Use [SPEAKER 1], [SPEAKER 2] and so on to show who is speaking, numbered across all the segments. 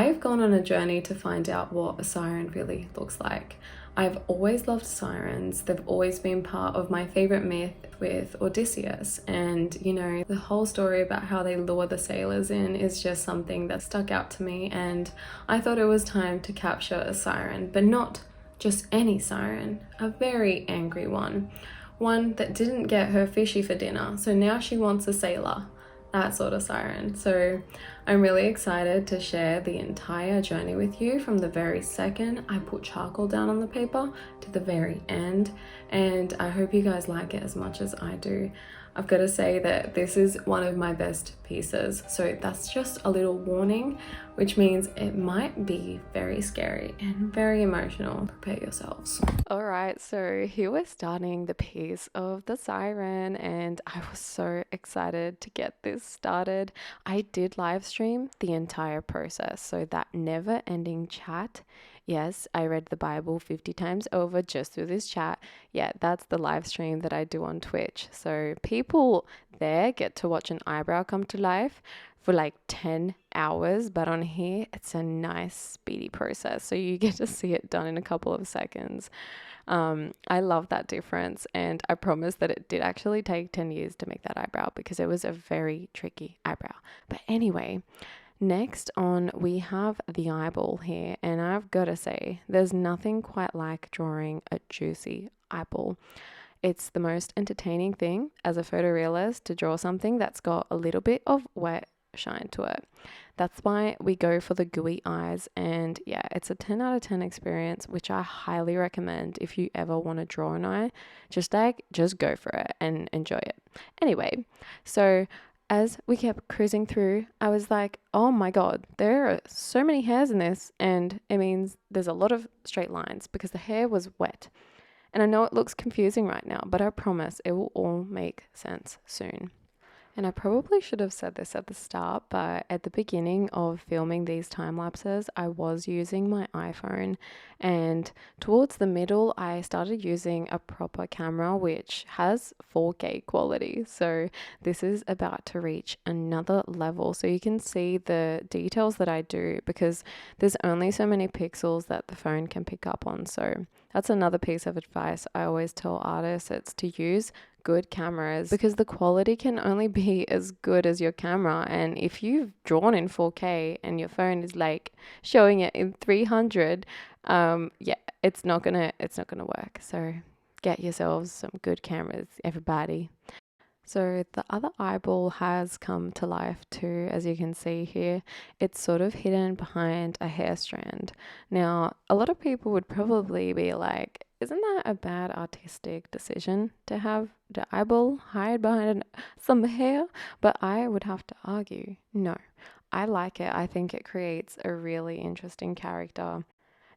[SPEAKER 1] I've gone on a journey to find out what a siren really looks like. I've always loved sirens. They've always been part of my favorite myth with Odysseus. And, you know, the whole story about how they lure the sailors in is just something that stuck out to me. And I thought it was time to capture a siren, but not just any siren, a very angry one. One that didn't get her fishy for dinner, so now she wants a sailor. That sort of siren. So I'm really excited to share the entire journey with you from the very second I put charcoal down on the paper to the very end, and I hope you guys like it as much as I do. I've got to say that this is one of my best pieces, so that's just a little warning, which means it might be very scary and very emotional. Prepare yourselves. All right, so here we're starting the piece of the siren, and I was so excited to get this started. I did live stream the entire process, so that never-ending chat. Yes, I read the Bible 50 times over just through this chat. Yeah, that's the live stream that I do on Twitch. So people there get to watch an eyebrow come to life for like 10 hours, but on here it's a nice speedy process. So you get to see it done in a couple of seconds. I love that difference, and I promise that it did actually take 10 years to make that eyebrow because it was a very tricky eyebrow. But anyway, next on, we have the eyeball here, and I've got to say, there's nothing quite like drawing a juicy eyeball. It's the most entertaining thing as a photorealist to draw something that's got a little bit of wet shine to it. That's why we go for the gooey eyes, and yeah, it's a 10 out of 10 experience, which I highly recommend if you ever want to draw an eye. Just go for it and enjoy it. Anyway, so as we kept cruising through, I was like, oh my God, there are so many hairs in this, and it means there's a lot of straight lines because the hair was wet. And I know it looks confusing right now, but I promise it will all make sense soon. And I probably should have said this at the start, but at the beginning of filming these time lapses, I was using my iPhone, and towards the middle, I started using a proper camera, which has 4K quality. So this is about to reach another level. So you can see the details that I do because there's only so many pixels that the phone can pick up on. So that's another piece of advice I always tell artists. It's to use good cameras because the quality can only be as good as your camera. And if you've drawn in 4K and your phone is like showing it in 300, yeah, it's not gonna work. So get yourselves some good cameras, everybody. So the other eyeball has come to life too, as you can see here. It's sort of hidden behind a hair strand. Now, a lot of people would probably be like, isn't that a bad artistic decision to have the eyeball hide behind some hair? But I would have to argue, no. I like it. I think it creates a really interesting character.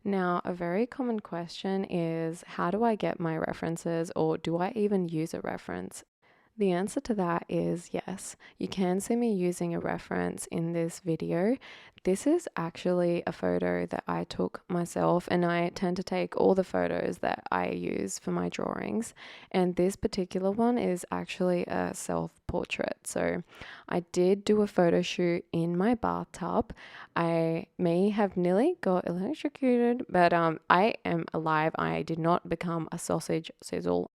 [SPEAKER 1] Now, a very common question is, how do I get my references, or do I even use a reference? The answer to that is yes. You can see me using a reference in this video. This is actually a photo that I took myself, and I tend to take all the photos that I use for my drawings. And this particular one is actually a self-portrait. So I did do a photo shoot in my bathtub. I may have nearly got electrocuted, but I am alive. I did not become a sausage sizzle.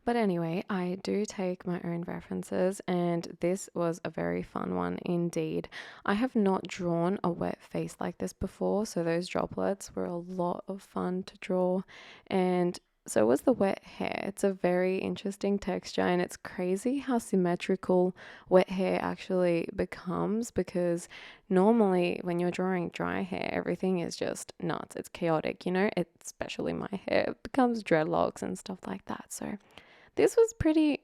[SPEAKER 1] But anyway, I do take my own references, and this was a very fun one indeed. I have not drawn a wet face like this before, so those droplets were a lot of fun to draw, and so was the wet hair. It's a very interesting texture, and it's crazy how symmetrical wet hair actually becomes, because normally when you're drawing dry hair, everything is just nuts. It's chaotic, you know, especially my hair. It becomes dreadlocks and stuff like that, so this was pretty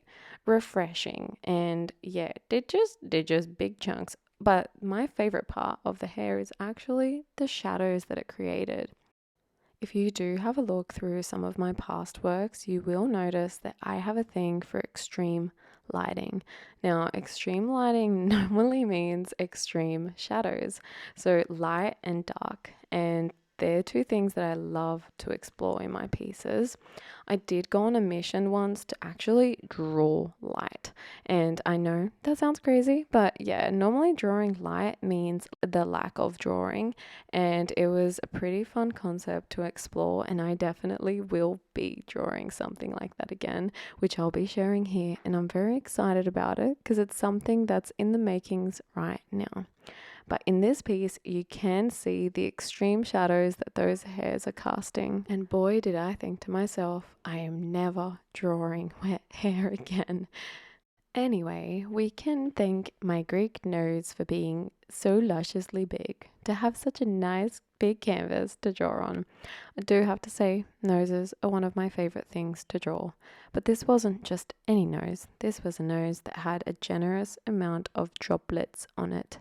[SPEAKER 1] refreshing, and yeah, they're just big chunks. But my favorite part of the hair is actually the shadows that it created. If you do have a look through some of my past works, you will notice that I have a thing for extreme lighting. Now, extreme lighting normally means extreme shadows, so light and dark. And they're two things that I love to explore in my pieces. I did go on a mission once to actually draw light. And I know that sounds crazy, but yeah, normally drawing light means the lack of drawing. And it was a pretty fun concept to explore. And I definitely will be drawing something like that again, which I'll be sharing here. And I'm very excited about it because it's something that's in the makings right now. But in this piece, you can see the extreme shadows that those hairs are casting. And boy, did I think to myself, I am never drawing wet hair again. Anyway, we can thank my Greek nose for being so lusciously big, to have such a nice big canvas to draw on. I do have to say, noses are one of my favourite things to draw. But this wasn't just any nose, this was a nose that had a generous amount of droplets on it.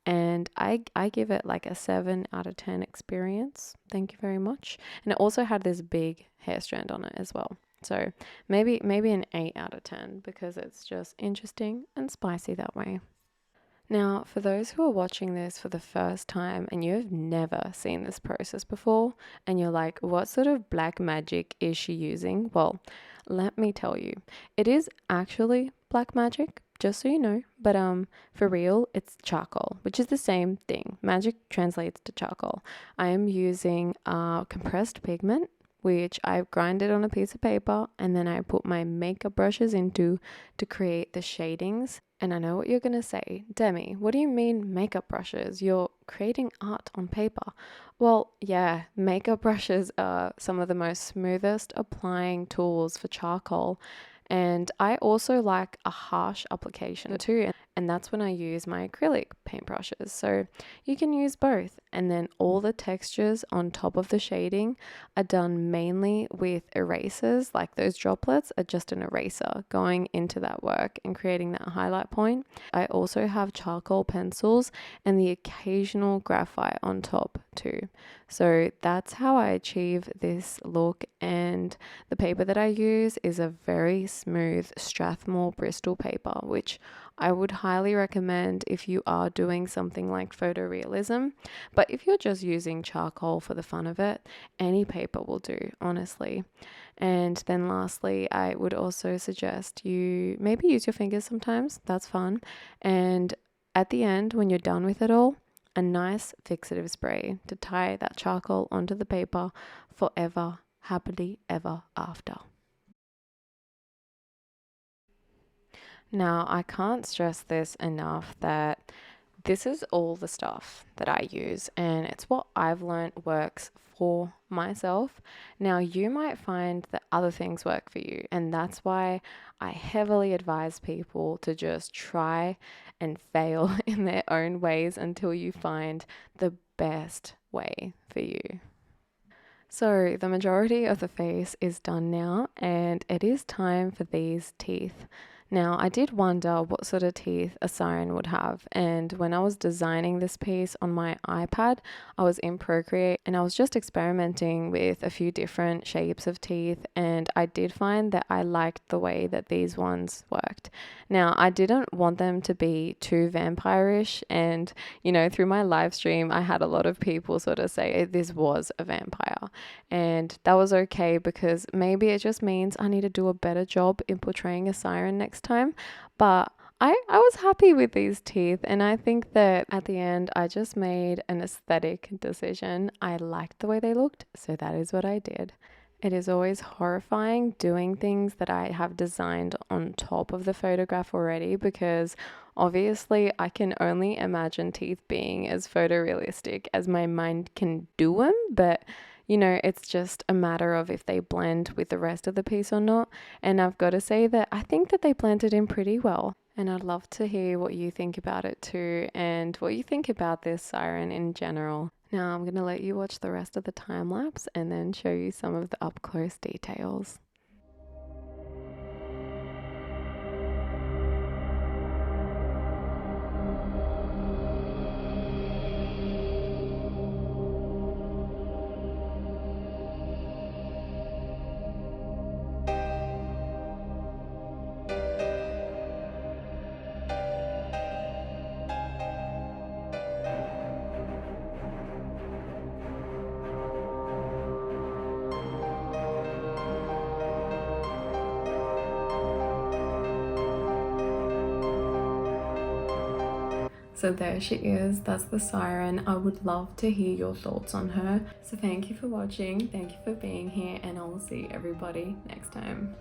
[SPEAKER 1] And I give it like a 7 out of 10 experience. Thank you very much. And it also had this big hair strand on it as well. So maybe an 8 out of 10 because it's just interesting and spicy that way. Now, for those who are watching this for the first time and you've never seen this process before, and you're like, what sort of black magic is she using? Well, let me tell you, it is actually black magic, just so you know, but for real, it's charcoal, which is the same thing. Magic translates to charcoal. I am using compressed pigment, which I've grinded on a piece of paper, and then I put my makeup brushes into to create the shadings. And I know what you're going to say, Demi, what do you mean makeup brushes? You're creating art on paper. Well, yeah, makeup brushes are some of the most smoothest applying tools for charcoal. And I also like a harsh application too. And that's when I use my acrylic paintbrushes. So you can use both. And then all the textures on top of the shading are done mainly with erasers. Like those droplets are just an eraser going into that work and creating that highlight point. I also have charcoal pencils and the occasional graphite on top too. So that's how I achieve this look. And the paper that I use is a very smooth Strathmore Bristol paper, which I would highly recommend if you are doing something like photorealism. But if you're just using charcoal for the fun of it, any paper will do, honestly. And then lastly, I would also suggest you maybe use your fingers sometimes. That's fun. And at the end, when you're done with it all, a nice fixative spray to tie that charcoal onto the paper forever, happily ever after. Now, I can't stress this enough that this is all the stuff that I use, and it's what I've learned works for myself. Now, you might find that other things work for you, and that's why I heavily advise people to just try and fail in their own ways until you find the best way for you. So, the majority of the face is done now, and it is time for these teeth. Now, I did wonder what sort of teeth a siren would have, and when I was designing this piece on my iPad, I was in Procreate and I was just experimenting with a few different shapes of teeth, and I did find that I liked the way that these ones worked. Now, I didn't want them to be too vampire-ish, and through my live stream, I had a lot of people sort of say this was a vampire, and that was okay because maybe it just means I need to do a better job in portraying a siren next time. But I was happy with these teeth, and I think that at the end I just made an aesthetic decision. I liked the way they looked, so that is what I did. It is always horrifying doing things that I have designed on top of the photograph already because obviously I can only imagine teeth being as photorealistic as my mind can do them, but it's just a matter of if they blend with the rest of the piece or not. And I've got to say that I think that they blended in pretty well. And I'd love to hear what you think about it too, and what you think about this siren in general. Now I'm going to let you watch the rest of the time lapse and then show you some of the up close details. So there she is, that's the Siren. I would love to hear your thoughts on her. So thank you for watching, thank you for being here, and I will see everybody next time.